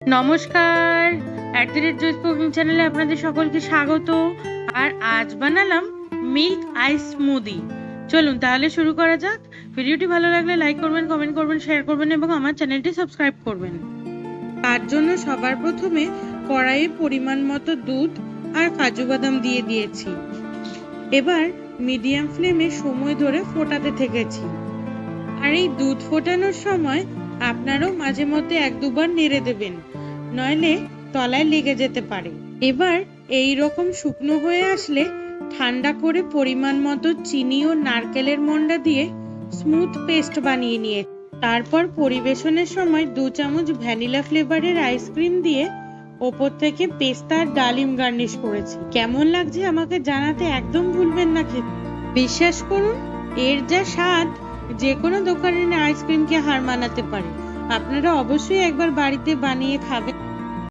নমস্কার, জয়িস কুকিং চ্যানেলে আপনাদের সকলকে স্বাগত। আর আজ বানালাম মিল্ক আইস স্মুদি। চলুন তাহলে শুরু করা যাক। ভিডিওটি ভালো লাগলে লাইক করবেন, কমেন্ট করবেন, শেয়ার করবেন এবং আমার চ্যানেলটি সাবস্ক্রাইব করবেন। তার জন্য সবার প্রথমে কড়াইয়ে পরিমাণ মতো দুধ আর কাজু বাদাম দিয়ে দিয়েছি। এবার মিডিয়াম ফ্লেমে সময় ধরে ফোটাতে থেকেছি। আর এই দুধ ফোটানোর সময় আপনারাও মাঝে মধ্যে এক দুবার নেড়ে দেবেন, নইলে তলায় লেগে যেতে পারে। এবার এই রকম শুকনো হয়ে আসলে ঠান্ডা করে পরিমাণ মতো চিনি ও নারকেলের মন্ডা দিয়ে স্মুথ পেস্ট বানিয়ে নিয়ে তারপর পরিবেশনের সময় 2 চামচ ভ্যানিলা ফ্লেভারের আইসক্রিম দিয়ে ওপর থেকে পেস্তা আর ডালিম গার্নিশ করেছি। কেমন লাগছে আমাকে জানাতে একদম ভুলবেন না খেতে। বিশ্বাস করুন, এর যা স্বাদ যে কোনো দোকানের আইসক্রিমকে হার মানাতে পারে। আপনারা অবশ্যই একবার বাড়িতে বানিয়ে খাবেন।